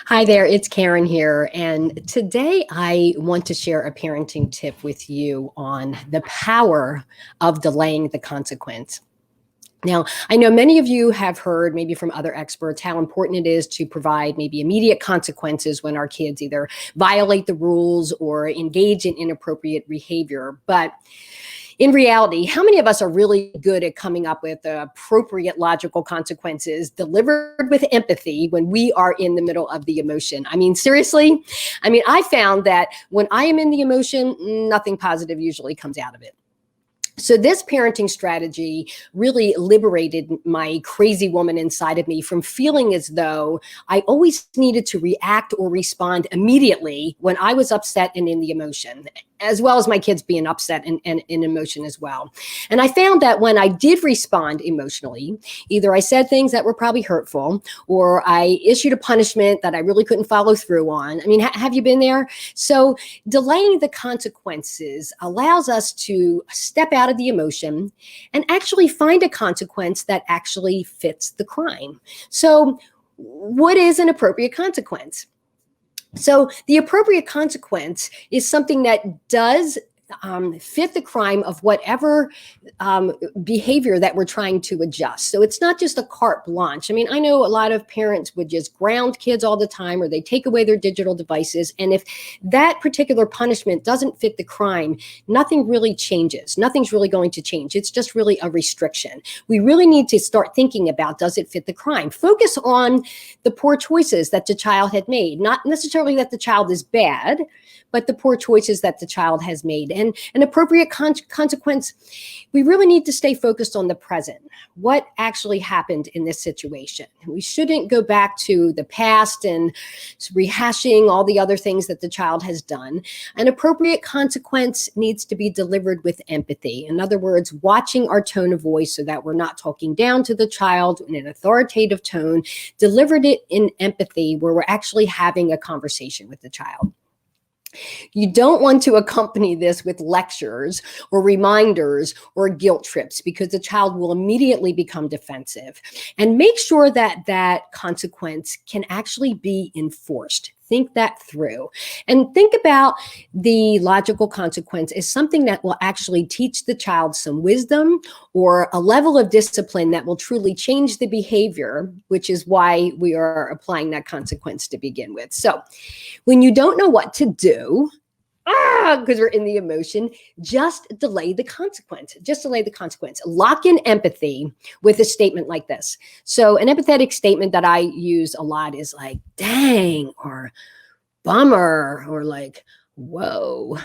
Hi there, it's Karen here. And today I want to share a parenting tip with you on the power of delaying the consequence. Now, I know many of you have heard, maybe from other experts, how important it is to provide maybe immediate consequences when our kids either violate the rules or engage in inappropriate behavior. But in reality, how many of us are really good at coming up with appropriate logical consequences delivered with empathy when we are in the middle of the emotion? I mean, seriously? I mean, I found that when I am in the emotion, nothing positive usually comes out of it. So this parenting strategy really liberated my crazy woman inside of me from feeling as though I always needed to react or respond immediately when I was upset and in the emotion, as well as my kids being upset and in emotion as well. And I found that when I did respond emotionally, either I said things that were probably hurtful or I issued a punishment that I really couldn't follow through on. I mean, have you been there? So delaying the consequences allows us to step out of the emotion and actually find a consequence that actually fits the crime. So what is an appropriate consequence? So the appropriate consequence is something that does fit the crime of whatever behavior that we're trying to adjust. So it's not just a carte blanche. I mean, I know a lot of parents would just ground kids all the time, or they take away their digital devices. And if that particular punishment doesn't fit the crime, nothing really changes. Nothing's really going to change. It's just really a restriction. We really need to start thinking about, does it fit the crime? Focus on the poor choices that the child had made, not necessarily that the child is bad, but the poor choices that the child has made. And an appropriate consequence, we really need to stay focused on the present. What actually happened in this situation? We shouldn't go back to the past and rehashing all the other things that the child has done. An appropriate consequence needs to be delivered with empathy. In other words, watching our tone of voice so that we're not talking down to the child in an authoritative tone, delivered it in empathy where we're actually having a conversation with the child. You don't want to accompany this with lectures or reminders or guilt trips because the child will immediately become defensive. And make sure that that consequence can actually be enforced. Think that through and think about the logical consequence as something that will actually teach the child some wisdom or a level of discipline that will truly change the behavior, which is why we are applying that consequence to begin with. So when you don't know what to do, because we're in the emotion, just delay the consequence. Just delay the consequence. Lock in empathy with a statement like this. So an empathetic statement that I use a lot is like, dang, or bummer, or like, whoa,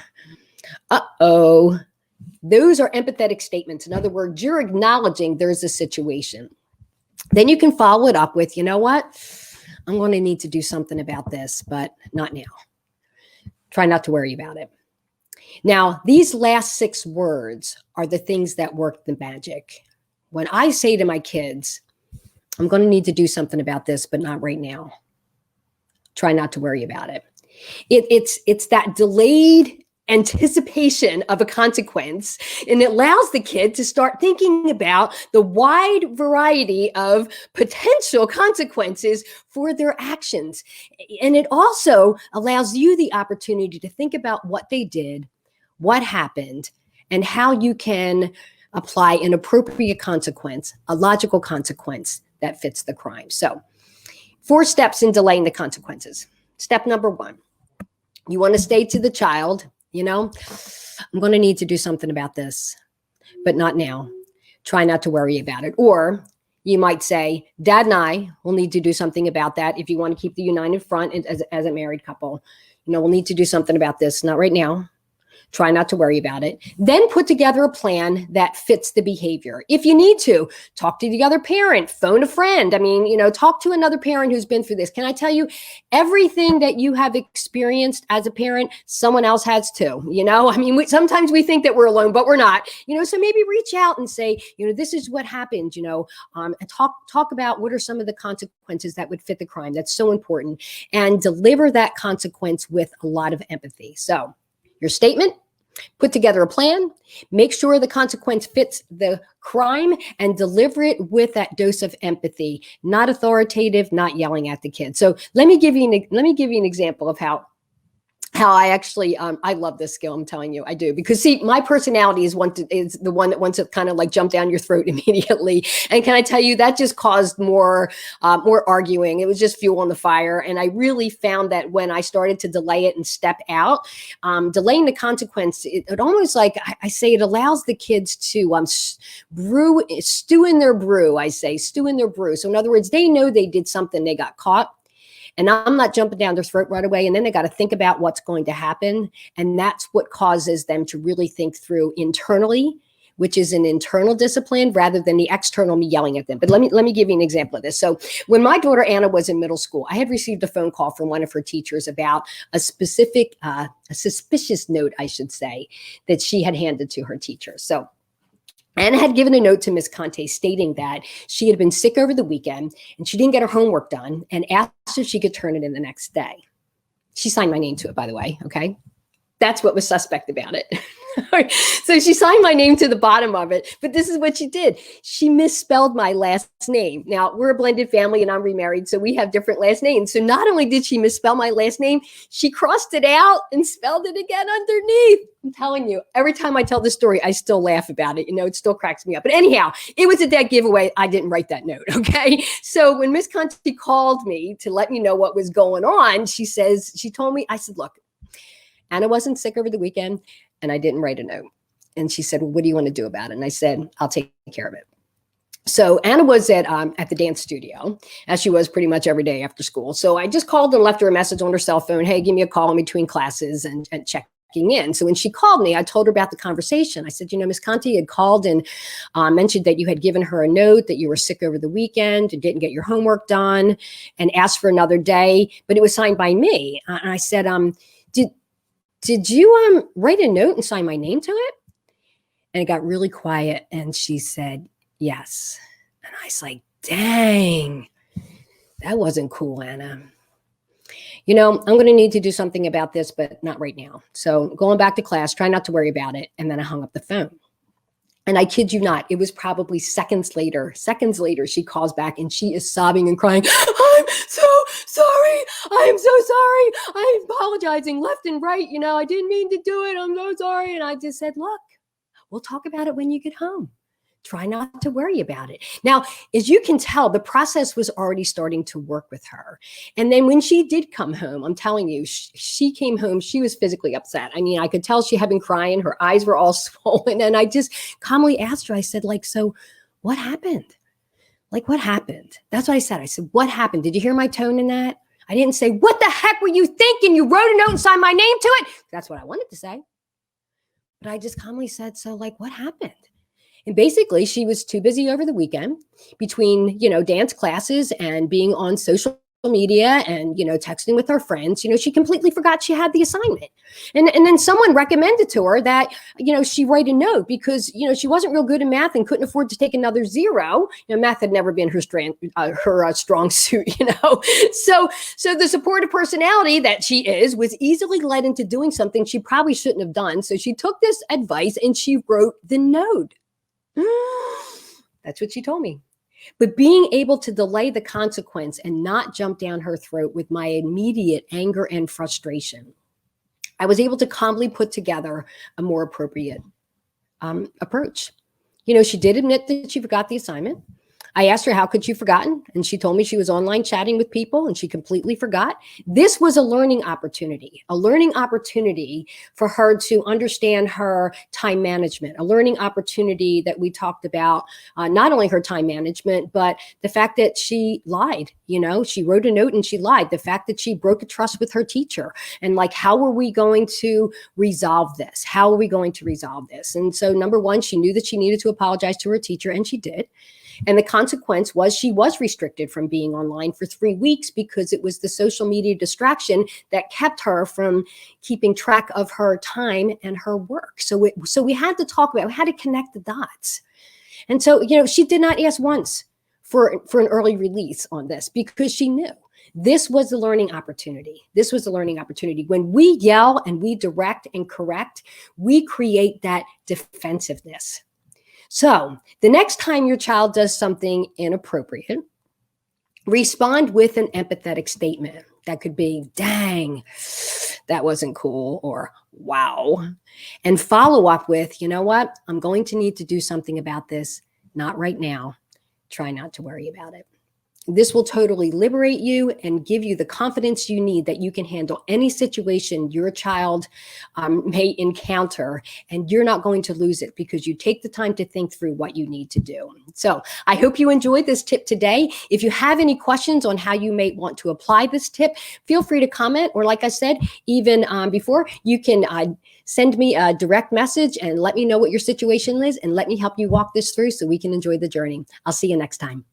uh-oh. Those are empathetic statements. In other words, you're acknowledging there's a situation. Then you can follow it up with, you know what? I'm going to need to do something about this, but not now. Try not to worry about it. Now, these last 6 words are the things that work the magic. When I say to my kids, I'm going to need to do something about this, but not right now. Try not to worry about it. It's that delayed anticipation of a consequence, and it allows the kid to start thinking about the wide variety of potential consequences for their actions. And it also allows you the opportunity to think about what they did, what happened, and how you can apply an appropriate consequence, a logical consequence that fits the crime. So 4 steps in delaying the consequences. Step number 1, you want to say to the child, you know, I'm going to need to do something about this, but not now. Try not to worry about it. Or you might say, Dad and I will need to do something about that if you want to keep the united front as a married couple. You know, we'll need to do something about this, not right now. Try not to worry about it. Then put together a plan that fits the behavior. If you need to, talk to the other parent, phone a friend. I mean, you know, talk to another parent who's been through this. Can I tell you, everything that you have experienced as a parent, someone else has too. You know, I mean, sometimes we think that we're alone, but we're not. You know, so maybe reach out and say, you know, this is what happened. You know, and talk about what are some of the consequences that would fit the crime. That's so important, and deliver that consequence with a lot of empathy. So, your statement, Put together a plan, make sure the consequence fits the crime, and deliver it with that dose of empathy, not authoritative, not yelling at the kid. So let me give you an example of how I actually I love this skill. I'm telling you, I do, because see, my personality is the one that wants to kind of like jump down your throat immediately. And can I tell you, that just caused more arguing. It was just fuel on the fire. And I really found that when I started to delay it and step out, delaying the consequence, it almost like I say, it allows the kids to stew in their brew. I say stew in their brew. So in other words, they know they did something, they got caught. And I'm not jumping down their throat right away. And then they got to think about what's going to happen. And that's what causes them to really think through internally, which is an internal discipline rather than the external me yelling at them. But let me give you an example of this. So when my daughter Anna was in middle school, I had received a phone call from one of her teachers about a specific, a suspicious note, I should say, that she had handed to her teacher. So Anna had given a note to Miss Conte stating that she had been sick over the weekend and she didn't get her homework done, and asked if she could turn it in the next day. She signed my name to it, by the way. Okay. That's what was suspect about it. So she signed my name to the bottom of it, but this is what she did. She misspelled my last name. Now, we're a blended family and I'm remarried, so we have different last names. So not only did she misspell my last name, she crossed it out and spelled it again underneath. I'm telling you, every time I tell this story, I still laugh about it. You know, it still cracks me up. But anyhow, it was a dead giveaway. I didn't write that note, okay? So when Miss Conti called me to let me know what was going on, she told me, I said, look, Anna wasn't sick over the weekend and I didn't write a note. And she said, well, what do you want to do about it? And I said, I'll take care of it. So Anna was at the dance studio, as she was pretty much every day after school. So I just called and left her a message on her cell phone. Hey, give me a call in between classes and checking in. So when she called me, I told her about the conversation. I said, you know, Miss Conti had called and mentioned that you had given her a note that you were sick over the weekend and didn't get your homework done and asked for another day, but it was signed by me. And I said, did you write a note and sign my name to it? And it got really quiet. And she said, yes. And I was like, dang, that wasn't cool, Anna. You know, I'm going to need to do something about this, but not right now. So going back to class, try not to worry about it. And then I hung up the phone. And I kid you not, it was probably seconds later, she calls back and she is sobbing and crying. I'm so sorry. I'm so sorry. I'm apologizing left and right. You know, I didn't mean to do it. I'm so sorry. And I just said, look, we'll talk about it when you get home. Try not to worry about it. Now, as you can tell, the process was already starting to work with her. And then when she did come home, I'm telling you, she came home, she was physically upset. I mean, I could tell she had been crying. Her eyes were all swollen. And I just calmly asked her, I said, like, so what happened? Like, what happened? That's what I said. I said, what happened? Did you hear my tone in that? I didn't say, what the heck were you thinking? You wrote a note and signed my name to it. That's what I wanted to say. But I just calmly said, so like, what happened? And basically, she was too busy over the weekend between, you know, dance classes and being on social media and, you know, texting with her friends. You know, she completely forgot she had the assignment. And then someone recommended to her that, you know, she write a note because, you know, she wasn't real good in math and couldn't afford to take another zero. You know, math had never been her strong suit, you know. So the supportive personality that she is was easily led into doing something she probably shouldn't have done. So she took this advice and she wrote the note. That's what she told me. But being able to delay the consequence and not jump down her throat with my immediate anger and frustration, I was able to calmly put together a more appropriate approach. You know, she did admit that she forgot the assignment. I asked her, how could she have forgotten? And she told me she was online chatting with people and she completely forgot. This was a learning opportunity for her to understand her time management, a learning opportunity that we talked about, not only her time management, but the fact that she lied. You know, she wrote a note and she lied. The fact that she broke a trust with her teacher and like, how are we going to resolve this? How are we going to resolve this? And so number one, she knew that she needed to apologize to her teacher and she did. And the consequence was she was restricted from being online for 3 weeks because it was the social media distraction that kept her from keeping track of her time and her work. So we had to talk about, we had to connect the dots. And so, you know, she did not ask once for an early release on this because she knew This was the learning opportunity. This was the learning opportunity. When we yell and we direct and correct, we create that defensiveness. So the next time your child does something inappropriate, respond with an empathetic statement. That could be, dang, that wasn't cool, or wow. And follow up with, you know what? I'm going to need to do something about this. Not right now. Try not to worry about it. This will totally liberate you and give you the confidence you need that you can handle any situation your child may encounter, and you're not going to lose it because you take the time to think through what you need to do. So I hope you enjoyed this tip today. If you have any questions on how you may want to apply this tip, feel free to comment, or like I said, even before, you can send me a direct message and let me know what your situation is, and let me help you walk this through so we can enjoy the journey. I'll see you next time.